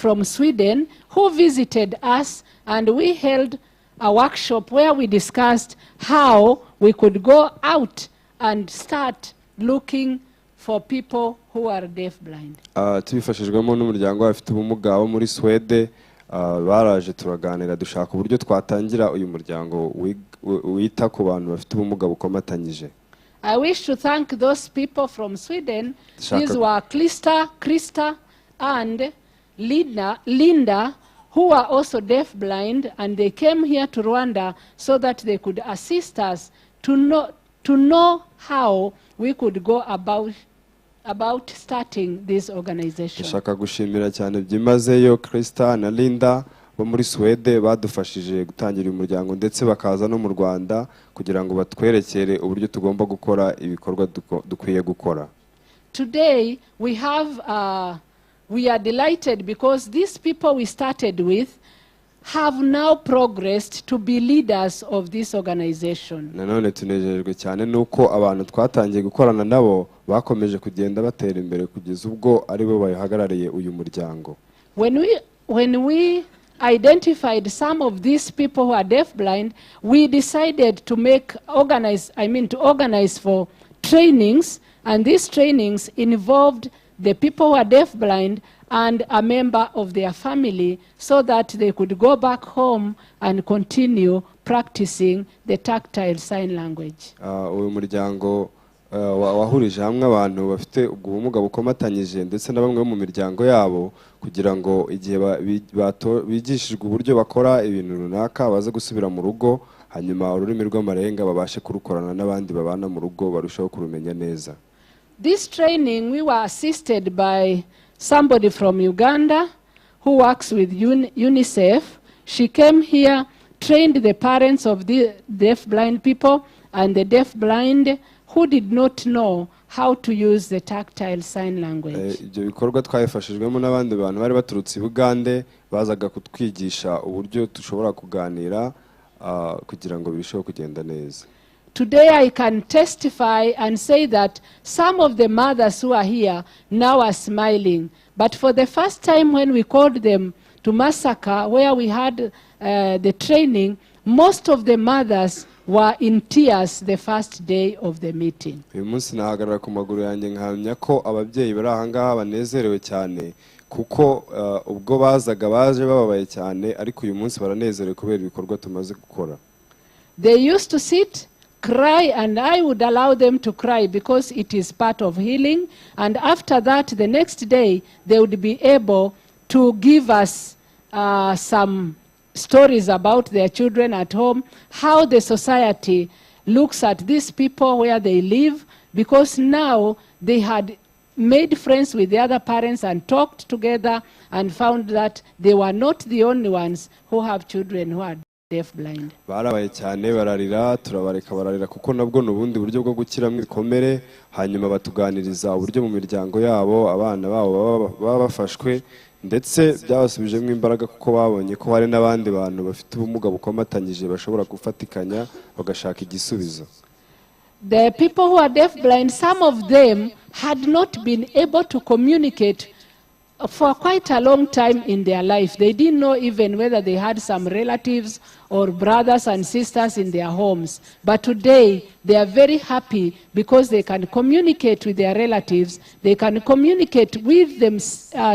from Sweden who visited us, and we held a workshop where we discussed how we could go out and start looking for people who are deafblind. Tubifashijwemo n'umuryango w'abafite ubumuga wo muri Swede, baraje turaganira dushaka uburyo twatangira uyu muryango wita ku bantu bafite ubumuga bukomatanyije. I wish to thank those people from Sweden. These were Krista and Linda, who are also deafblind, and they came here to Rwanda so that they could assist us to know how we could go about starting this organization. Ndashaka gushimira cyane byimazeyo Krista na Linda bo muri Swede badufashije gutangira uyu muryango ndetse bakaza no mu Rwanda kugira ngo batwerekere uburyo tugomba gukora ibikorwa dukwiye gukora. Today we are delighted because these people we started with have now progressed to be leaders of this organization. Nanone tunejejwe cyane nuko abantu twatangiye gukorana nabo bakomeje kugenda batera imbere kugeza ubwo ari bo bayihagarariye uyu muryango. When we identified some of these people who are deafblind, we decided to organize for trainings, and these trainings involved the people who are deafblind and a member of their family so that they could go back home and continue practicing the tactile sign language. Uyu muryango wahurije hamwe abantu bafite ubumuga bukomatanyije ndetse na bamwe mu miryango yabo kugira ngo igihe bigishijwe uburyo bakora ibintu runaka baze gusubira mu rugo, hanyuma ururimi rw'amarenga babashe kurukorana n'abandi babana mu rugo barushaho kurumenya neza. This training we were assisted by somebody from Uganda who works with UNICEF. She came here, trained the parents of the deafblind people and the deafblind who did not know how to use the tactile sign language. Ibyo bikorwa twayifashijwemo n'abandi bantu bari baturutse Uganda bazaga kutwigisha uburyo dushobora kuganira kugira ngo birusheho kugenda neza. Today I can testify and say that some of the mothers who are here now are smiling. But for the first time when we called them to Masaka, where we had the training, most of the mothers were in tears the first day of the meeting. Uyu munsi nahagarara ku maguru yanjye nkahamya ko ababyeyi bari aha ngaha banezerewe cyane kuko ubwo bazaga baje bababaye cyane, ariko uyu munsi baranezerewe kubera ibikorwa tumaze gukora. They used to sit, cry, and I would allow them to cry because it is part of healing. And after that, the next day, they would be able to give us some stories about their children at home, how the society looks at these people where they live, because now they had made friends with the other parents and talked together and found that they were not the only ones who have children who are deafblind. Barabaye cyane bararira, turabareka bararira kuko nabwo nubundi buryo bwo gukiramo ibikomere, hanyuma batuganiriza uburyo mu miryango yabo abana babo baba bafashwe, ndetse byabasubijemo imbaraga kuko babonye ko hari n'abandi bantu bafite ubumuga bukomatanyije bashobora gufatikanya bagashaka igisubizo. The people who are deafblind, some of them had not been able to communicate for quite a long time in their life. They didn't know even whether they had some relatives or brothers and sisters in their homes. But today, they are very happy because they can communicate with their relatives. They can communicate with them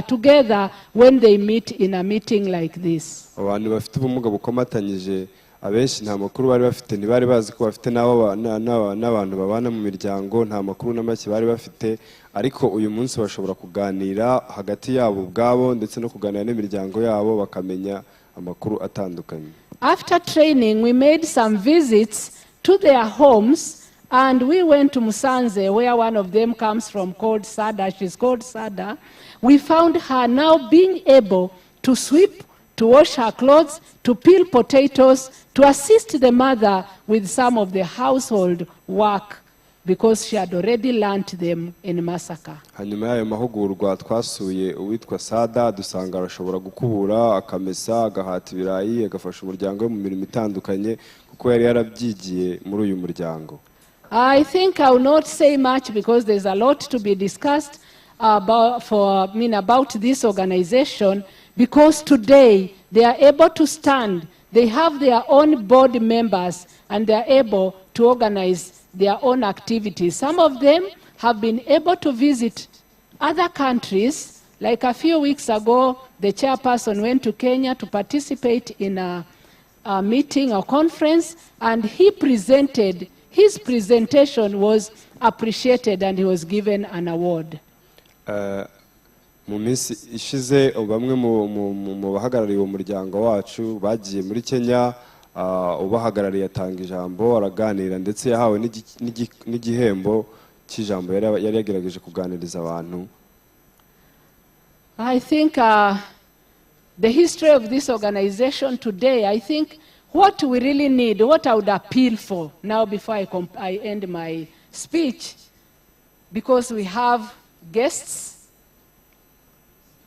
together when they meet in a meeting like this. Abantu bafite ubumuga bukomatanyije abenshi nta makuru bari bafite, ntibari bazi ko bafite n'abantu babana mu miryango, nta makuru na make bari bafite, ariko uyu munsi bashobora kuganira hagati yabo ubwabo ndetse no kuganira n'imiryango yabo bakamenya amakuru atandukanye. After training, we made some visits to their homes, and we went to Musanze, where one of them comes from, called Sada. She's called Sada. We found her now being able to sweep, to wash her clothes, to peel potatoes, to assist the mother with some of the household work, because she had already learnt them in Masaka. Hanyuma y'ayo mahugurwa twasuye uwitwa Sada, dusanga arashobora gukubura, akamesa, agahata ibirayi, agafasha umuryango we mu mirimo itandukanye kuko yari yarabyigiye muri uyu muryango. I think I will not say much because there's a lot to be discussed about this organization, because today they are able to stand. They have their own board members and they are able to organize their own activities. Some of them have been able to visit other countries. Like a few weeks ago, the chairperson went to Kenya to participate in a meeting or conference, and he presented, his presentation was appreciated and he was given an award. Mu minsi ishize bamwe mu bahagarariye umuryango wacu bagiye muri Kenya, ubahagarariye atanga ijambo araganira ndetse yahawe n'igihembo cy'ijambo yari yagerageje kuganiriza abantu. I think the history of this organization today, I think what we really need, what I would appeal for now before I end my speech, because we have guests,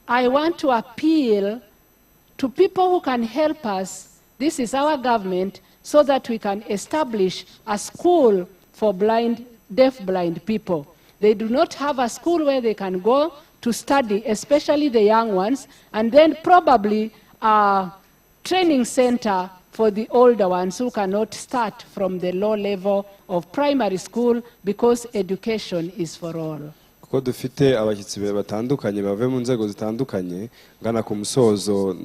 I want to appeal to people who can help us. This is our government, so that we can establish a school for deaf-blind people. They do not have a school where they can go to study, especially the young ones, and then probably a training center for the older ones who cannot start from the low level of primary school, because education is for all. Kuko dufite abashyitsi batandukanye bave mu nzego zitandukanye, ngana ku musozo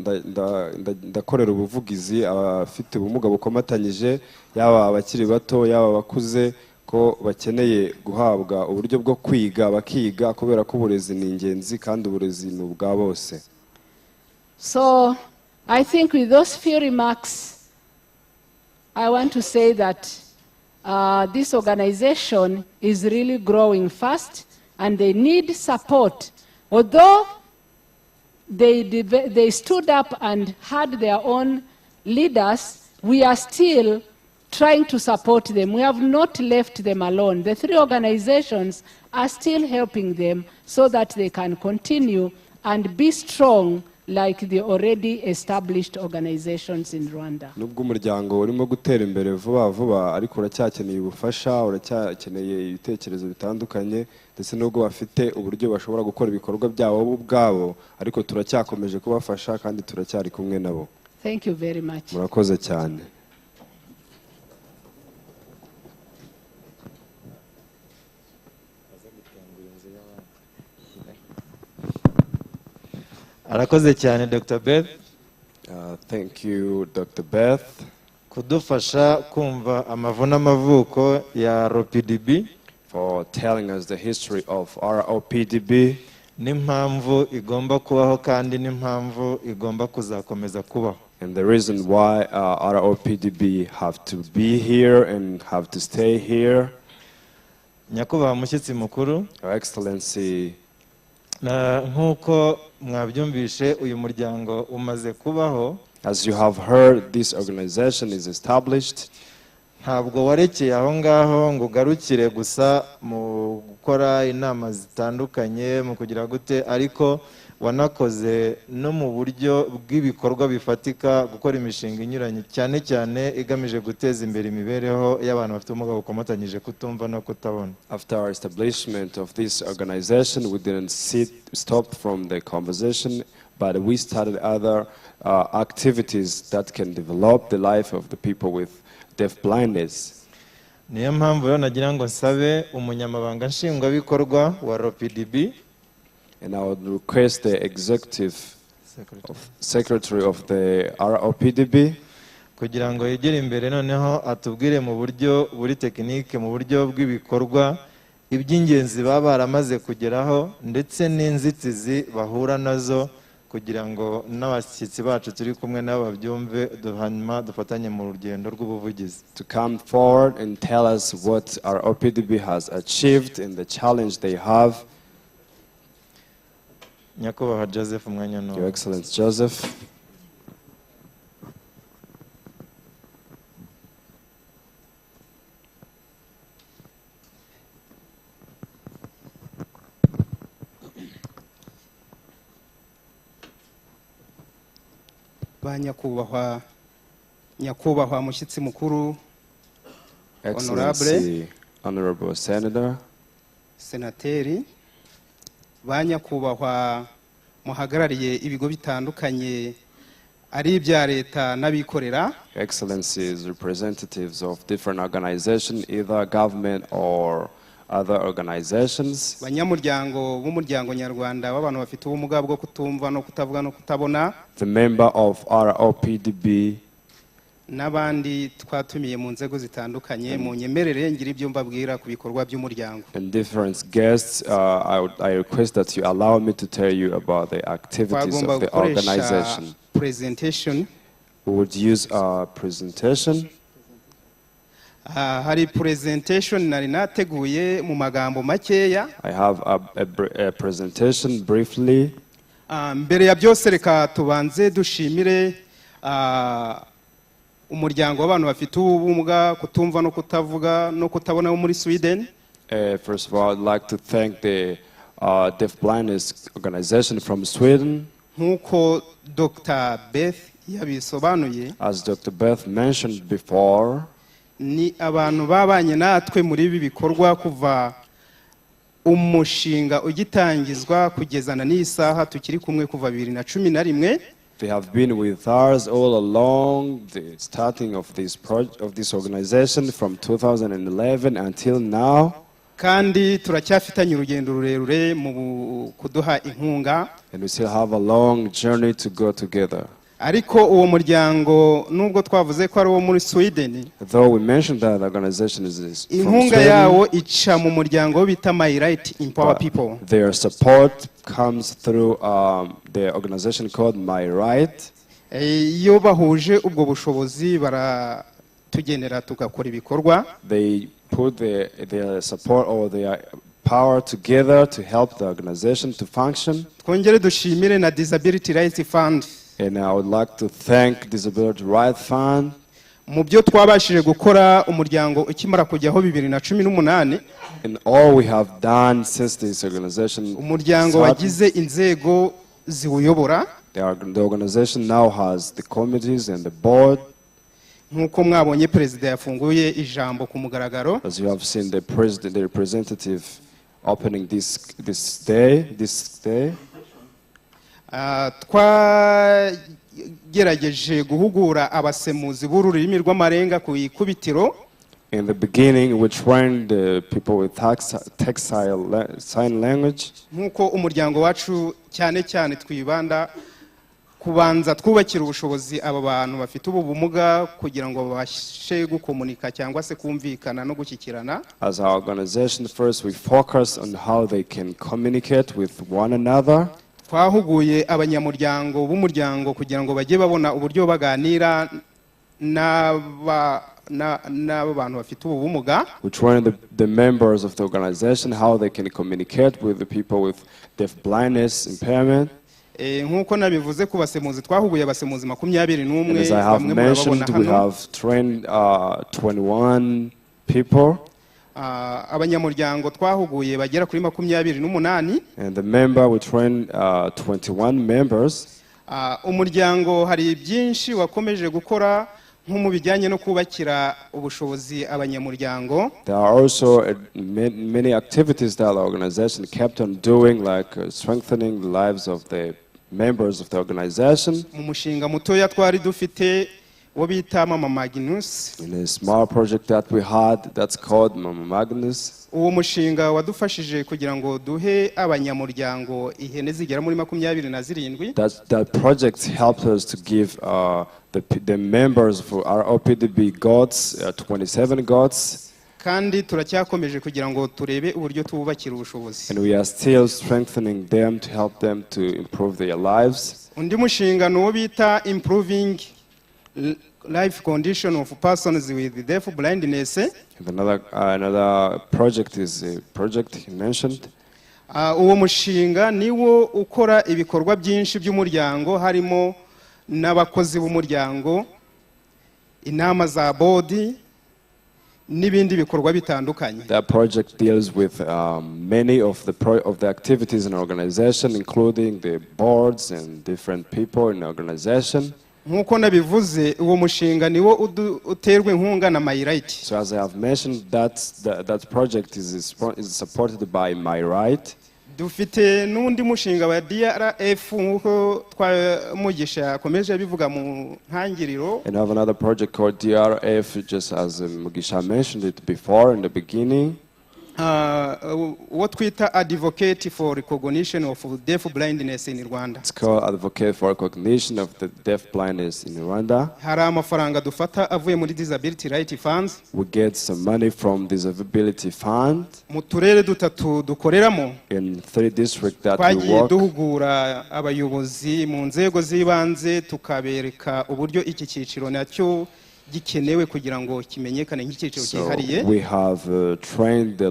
ndakorera ubuvugizi abafite ubumuga bukomatanyije, yaba abakiri bato yaba abakuze, ko bakeneye guhabwa uburyo bwo kwiga bakiga, kubera ko uburezi ni ingenzi kandi uburezi ni ubwa bose. So I think with those few remarks, I want to say that this organization is really growing fast and they need support. Although they stood up and had their own leaders, we are still trying to support them. We have not left them alone. The three organizations are still helping them so that they can continue and be strong like the already established organizations in Rwanda. Nubwo umuryango urimo gutera imbere vuba vuba, ariko uracyakeneye ubufasha, uracyakeneye ibitekerezo bitandukanye, ndetse nubwo bafite uburyo bashobora gukora ibikorwa byabo ubwabo, ariko turacyakomeje kubafasha kandi turacyari kumwe nabo. Thank you very much. Murakoze cyane. Arakoze cyane Dr. Beth. Thank you Dr. Beth. Kudufasha kumva amavu n'amavuko ya ROPDB. For telling us the history of ROPDB. N'impamvu igomba kubaho kandi n'impamvu igomba kuzakomeza kubaho. And the reason why ROPDB have to be here and have to stay here. Nyakubahwa mushyitsi mukuru. Your Excellency. Nkuko mwabyumvishe uyu muryango umaze kubaho. As you have heard, this organization is established. Ntabwo warekeye aho ngaho ngo ugarukire gusa mu gukora inama zitandukanye mu kugira gute, ariko wanakoze no mu buryo bw'ibikorwa bifatika, gukora imishinga inyuranye cyane cyane igamije guteza imbere imibereho y'abantu bafite ubumuga bukomatanyije kutumva no kutabona. After our establishment of this organization, we didn't stop from the conversation, but we started other activities that can develop the life of the people with deaf blindness. Niyo mpamvu rero nagira ngo nsabe umunyamabanga nshingwabikorwa wa ROPDB, and I would request the executive secretary of the ROPDB kugira ngo yegere imbere noneho atubwire mu buryo buri tekinike, mu buryo bw'ibikorwa iby'ingenzi baba baramaze kugeraho ndetse n'inzitizi bahura nazo, kugira ngo n'abashyitsi bacu turi kumwe nabo babyumve, hanyuma dufatanye mu rugendo rw'ubuvugizi. To come forward and tell us what our ROPDB has achieved and the challenge they have. Nyakubahwa Joseph umwanya no. Your Excellency Joseph. Nyakubahwa mushyitsi mukuru, Honorable Senator, Senateri, Banyakubahwa muhagarariye ibigo bitandukanye ari ibya leta n'abikorera. Excellencies, representatives of different organizations, either government or other organizations. Banyamuryango b'umuryango nyarwanda w'abantu bafite ubumuga bwo kutumva no kutavuga no kutabona. The member of ROPDB. N'abandi twatumiye mu nzego zitandukanye mu nyemerere ngira ibyo mbabwira ku bikorwa by'umuryango. And different guests, I request that you allow me to tell you about the activities of the organization. Presentation. We would use a presentation. Hari presentation nari nateguye mu magambo makeya. I have a presentation briefly. Mbere ya byose reka tubanze dushimire umuryango w'abantu bafite ubumuga kutumva no kutavuga no kutabona muri Sweden. First of all, I'd like to thank the Deaf Blindness organization from Sweden. Nkuko Dr. Beth yabisobanuye. As Dr. Beth mentioned before, ni abantu babanye natwe muri ibi bikorwa kuva umushinga ugitangizwa kugezana n'isaha tukiri kumwe kuva 2011. They have been with us all along the starting of this organization from 2011 until now. Kandi turacyafitanye urugendo rurerure mu kuduha inkunga. And we still have a long journey to go together. Ariko uwo muryango nubwo twavuze ko ari wo muri Sweden, though we mentioned that the organization is from inkunga Sweden, yawo ica mu muryango bita My Right Empower People. Their support comes through the organization called My Right. Iyo bahuje ubwo bushobozi baratugenera tugakora ibikorwa. They put their support or their power together to help the organization to function. Twongere dushimire na Disability Rights Fund. And I would like to thank Disability Rights Fund. Mu byo twabashije gukora umuryango ukimara kujyaho 2018. In all we have done since this organization umuryango wagize inzego ziwuyobora. The organization now has the committees and the board. Nkuko mwabonye president yafunguye ijambo ku mugaragaro. As you have seen the representative opening this day. Twagerageje guhugura abasemuzi b'ururimi rw'amarenga ku ikubitiro. In the beginning, we trained the people with tactile sign language. Nkuko umuryango wacu cyane cyane twibanda kubanza twubakira ubushobozi aba bantu bafite ubumuga kugira ngo babashe gukomunika cyangwa se kumvikana no gushyikirana. As our organization, first we focus on how they can communicate with one another. Twahuguye abanyamuryango b'umuryango kugira ngo bajye babona uburyo baganira n'abantu bafite ubumuga. We train the members of the organization how they can communicate with the people with deaf blindness impairment. Nkuko nabivuze ku basemuzi twahuguye abasemuzi 21. As I have mentioned, we have trained 21 people. Abanyamuryango twahuguye bagera kuri 28. And the member we train 21 members. Umuryango hari byinshi wakomeje gukora nko mu bijyanye no kubakira ubushobozi abanyamuryango. There are also many activities that the organization kept on doing, like strengthening the lives of the members of the organization. Mu mushinga mutoya twari dufite wo bita Mama Magnus. In a small project that we had that's called Mama Magnus. Uwo mushinga wadufashije kugira ngo duhe abanyamuryango ihene zigera muri 27. That project helped us to give the members for our OPDB goats 27 goats. Kandi turacyakomeje kugira ngo turebe uburyo tubakira ubushobozi. And we are still strengthening them to help them to improve their lives. Undi mushinga no bita Improving Life Condition of Persons with Deaf Blindness. And another project is a project he mentioned. Uwo mushinga niwo ukora ibikorwa byinshi by'umuryango harimo n'abakozi b'umuryango, inama za body n'ibindi bikorwa bitandukanye. That project deals with many of the activities in an organization, including the boards and different people in the organization. Nkuko nabivuze uwo mushinga niwo uterwe inkunga na My Right. So as I have mentioned, that project is supported by My Right. dufite n'undi mushinga wa DRF nk'uko Mugisha yakomeje abivuga mu ntangiriro. And I have another project called DRF, just as Mugisha mentioned it before in the beginning. What twita advocate for recognition of deaf blindness in Rwanda. It's called Advocate for Recognition of the Deaf Blindness in Rwanda. Hari amafaranga dufata avuye muri disability right funds. We get some money from Disability Fund. Mu turere dutatu dukoreramo. In 3 districts that we twagiye work. duhugura abayobozi mu nzego z'ibanze tukabereka uburyo iki cyiciro nacyo gikenewe kugira ngo kimenyekane nk'icyiciro cyihariye. We have trained the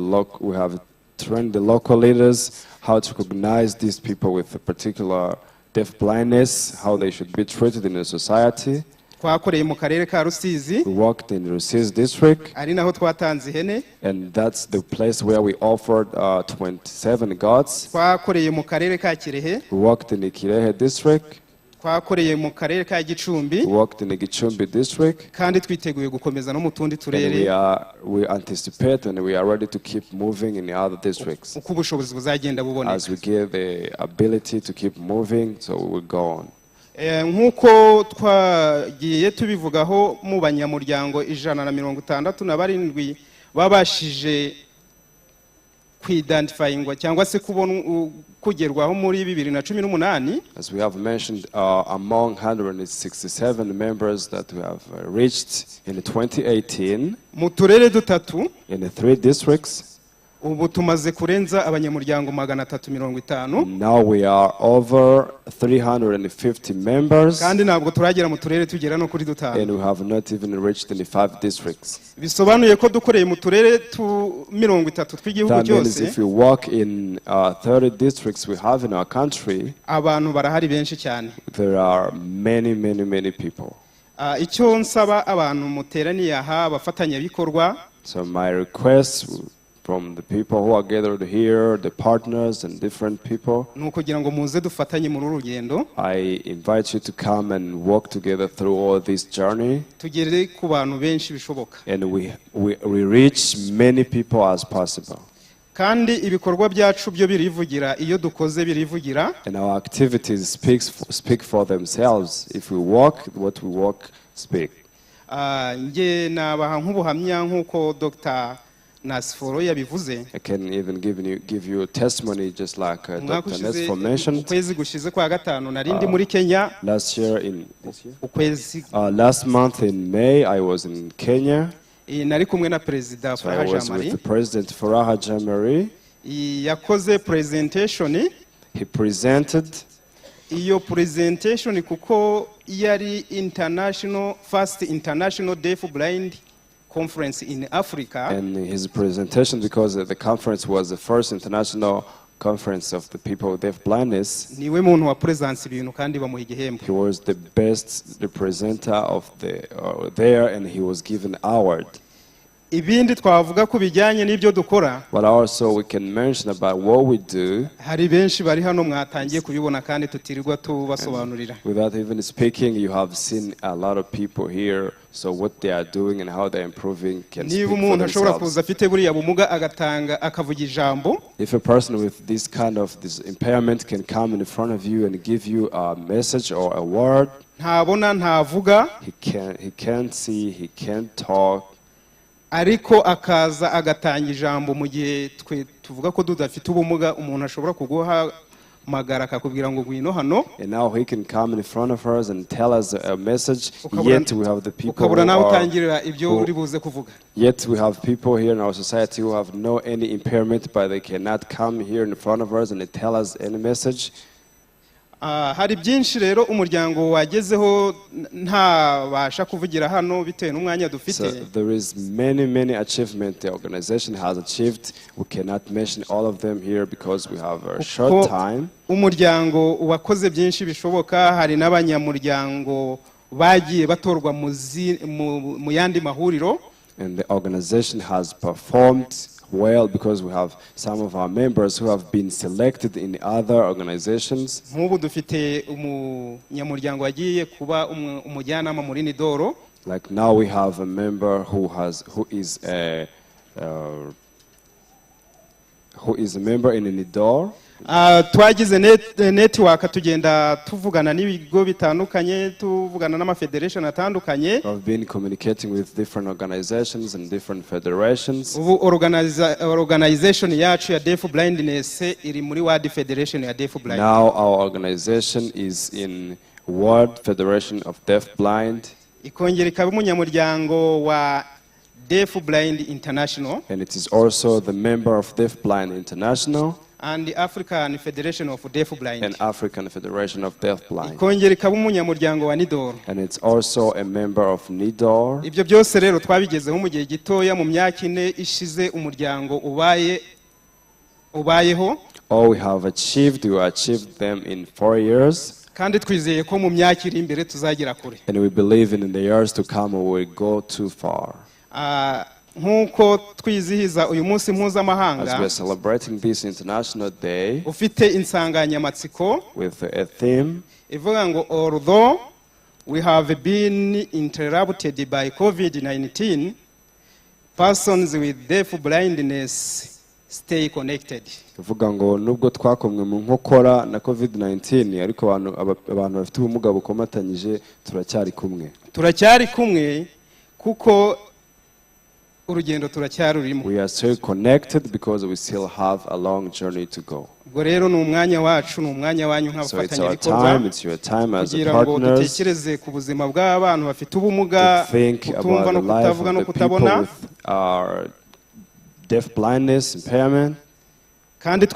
local leaders how to recognize these people with a particular deaf blindness, how they should be treated in the society. Twakoreye mu karere ka Rusizi. We worked in Rusizi district. Ari naho twatanze ihene. And that's the place where we offered 27 goats. Twakoreye mu karere ka Kirehe. We worked in the Kirehe district. Twakoreye mu karere ka Gicumbi. We worked in the Gicumbi district. Kandi twiteguye gukomeza no mu tundi turere. We anticipate and we are ready to keep moving in the other districts. Uko ubushobozi buzagenda buboneka. As we get the ability to keep moving, so we will go on. Nk'uko twagiye tubivugaho mu banyamuryango 167 babashije kwidentifyingwa cyangwa se kugerwaho muri 2018. As we have mentioned, among 167 members that we have reached in 2018, mu turere dutatu, in the 3 districts, ubu tumaze kurenza abanyamuryango 350. Now we are over 350 members. Kandi ntabwo turagera mu turere tugera no kuri dutanu. And we have not even reached in the 5 districts. Bisobanuye ko dukoreye mu turere 30 tw'igihugu cyose. That means if we work in 30 districts we have in our country, abantu barahari benshi cyane. There are many people. Icyo nsaba abantu muteraniye aha abafatanya bikorwa. So my request from the people who are gathered here, the partners and different people, nukugira ngo muze dufatanye muri urugendo. I invite you to come and walk together through all this journey. Tugere ku bantu benshi bishoboka. And we reach many people as possible. Kandi ibikorwa byacu byo birivugira iyo dukoze birivugira. And our activities speak for themselves. If we walk, what we walk speak. Nge nabaha nk'ubuhamya nk'uko Dr. Nasforo yabivuze. I can even give you a testimony just like Dr. Nasforo mentioned. Ukwezi gushize kwa gatanu narindi muri Kenya. Last year in this year? Ukwezi. Last month in May I was in Kenya. Nari kumwe na President So I was with the President Furaha Jamari. Yakoze presentation. He presented. Iyo presentation kuko yari first international deaf blind conference in Africa. And his presentation, because the conference was the first international conference of the people with deaf blindness, niwe muntu wa presence ibintu kandi bamuha igihembo. He was the best representative of there, and he was given award. Ibindi twavuga ku bijyanye n'ibyo dukora. But also we can mention about what we do. Hari benshi bari hano mwatangiye kubibona kandi tutirirwa tubasobanurira. Without even speaking, you have seen a lot of people here. So what they are doing and how they are improving can speak for themselves. If a person with this kind of impairment can come in front of you and give you a message or a word, he can't see, he can't talk. Ariko akaza agatanga ijambo mu gihe tuvuga ko dudafite ubumuga umuntu ashobora kuguha magara akakubwira ngo gwino hano. And now he can come in front of us and tell us a message. Yet we have the people Yet we have people here in our society who have no any impairment, but they cannot come here in front of us and they tell us any message. Hari byinshi rero umuryango wagezeho ntabasha kuvugira hano bitewe n'umwanya dufite. So there is many achievements the organization has achieved. We cannot mention all of them here because we have a short time. Umuryango wakoze byinshi bishoboka, hari n'abanyamuryango bagiye batorwa mu yandi mahuriro. And the organization has performed well because we have some of our members who have been selected in other organizations. Nk'ubu dufite umunyamuryango wagiye kuba umujyanama muri Nidoro. Like now we have a member who is a member in Nidoro. twagize network tugenda tuvugana n'ibigo bitandukanye tuvugana n'amafederation atandukanye. I've been communicating with different organizations and different federations. Ubu organization yacu ya Deaf Blindness iri muri World Federation ya Deaf Blind. Now our organization is in World Federation of Deaf Blind. Ikongera ikaba umunyamuryango wa Deaf Blind International. And it is also the member of Deaf Blind International. And the African Federation of Deaf Blind. And African Federation of Deaf Blind. Ikongera ikaba umunyamuryango wa NIDOR. And it's also a member of NIDOR. Ibyo byose rero twabigezeho mu gihe gitoya mu myaka 4 ishize umuryango ubayeho. All we have achieved, we achieved them in 4 years. Kandi twizeye ko mu myaka iri imbere tuzagera kure. And we believe in the years to come we will go too far. Nkuko twizihiza uyu munsi mpuzamahanga. As we are celebrating this international day. Ufite insanganyamatsiko. With a theme. Ivuga ngo although we have been interrupted by COVID-19, persons with deaf blindness stay connected. Ivuga ngo nubwo twakomwe mu nkokora na COVID-19 ariko abantu bafite ubumuga bukomatanyije turacyari kumwe kuko urugendo turacyarurimo. We are still connected because we still have a long journey to go. Ubwo rero ni umwanya wacu ni umwanya wanyu nk'abafatanyabikorwa. It's your time as a partners. Kugira ngo dutekereze ku buzima bw'abantu bafite ubumuga kutumva no kutavuga no kutabona. Our deaf blindness impairment. Kandi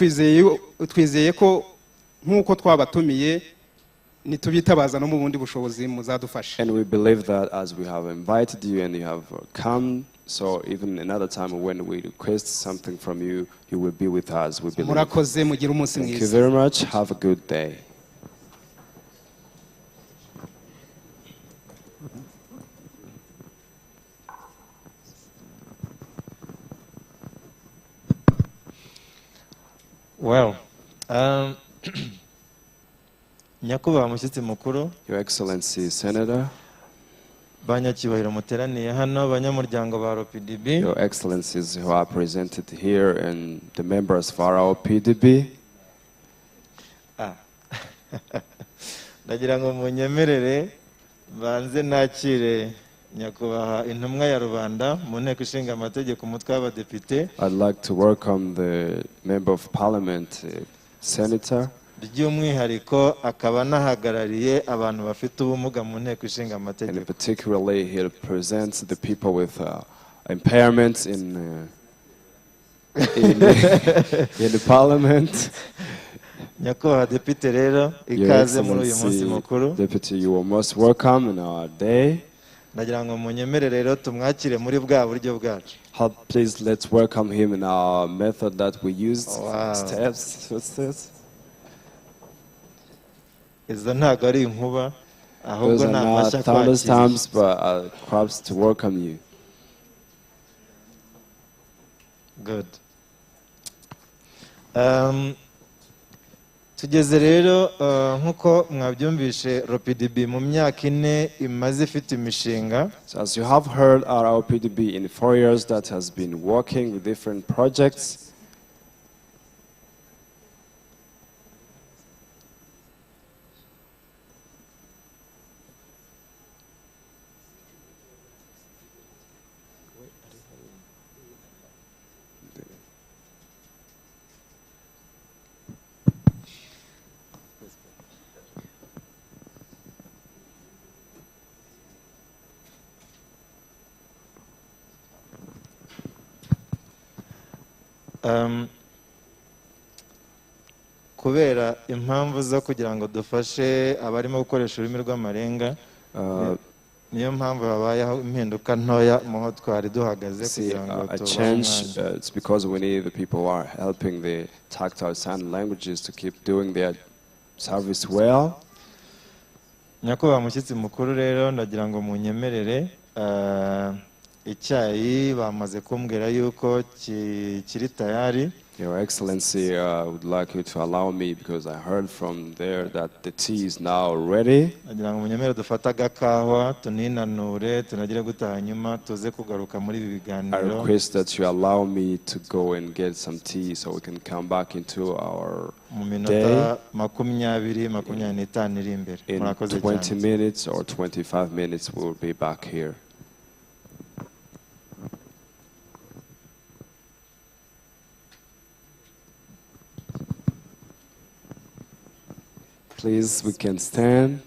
twizeye ko nkuko twabatumiye nitubitabaza no mu bundi bushobozi muzadufasha. And we believe that as we have invited you and you have come, so even another time when we request something from you, you will be with us. We believe. Murakoze mugire umunsi mwiza. Thank you very much. Have a good day. Well, Nyakubahwa mushyitsi mukuru, Your Excellency Senator, banyacyubahiro muteraniye hano banyamuryango ba ROPDB, Your Excellencies who are presented here and the members for our PDB. Ndagira ngo munyemerere banze nakire Nyakubahwa intumwa ya rubanda mu nteko ishinga amategeko umutwe w'abadepite. I'd like to welcome the member of parliament, Senator. By'umwihariko akaba nahagarariye abantu bafite ubumuga mu nteko ishinga amategeko. And particularly he represents the people with impairments in the parliament. Nyakubahwa depite rero ikaze muri uyu munsi mukuru. Deputy, you are most welcome in our day. Ndagira ngo munyemerere rero tumwakire muri bwa buryo bwacu. Please let's welcome him in our method that we used. Steps. Izo ntago ari inkuba ahubwo ni amashya thunderstorms, but crowds to welcome you. Good. Tugeze rero nkuko mwabyumvishe ROPDB mu myaka 4 imaze ifite imishinga. So as you have heard, our ROPDB in 4 years that has been working with different projects. Kubera impamvu zo kugira ngo dufashe abarimo gukoresha ururimi rw'amarenga niyo mpamvu habayeho impinduka ntoya muho twari duhagaze kugira ngo a change. It's because we need the people who are helping the tactile sign languages to keep doing their service well. Nyakubahwa mushyitsi mukuru rero ndagira ngo munyemerere icyayi bamaze kumbwira yuko kiri tayari. Your Excellency, I would like you to allow me, because I heard from there that the tea is now ready. nagira ngo munyemere dufate agakawa tuninanure tunagire gute hanyuma tuze kugaruka muri ibi I biganiro. request that you allow me to go and get some tea so we can come back into our mu day minota makumyabiri n'itanu iri imbere. in Murakoze 20 cyane. minutes or 25 minutes. We'll be back here. Please, we can stand.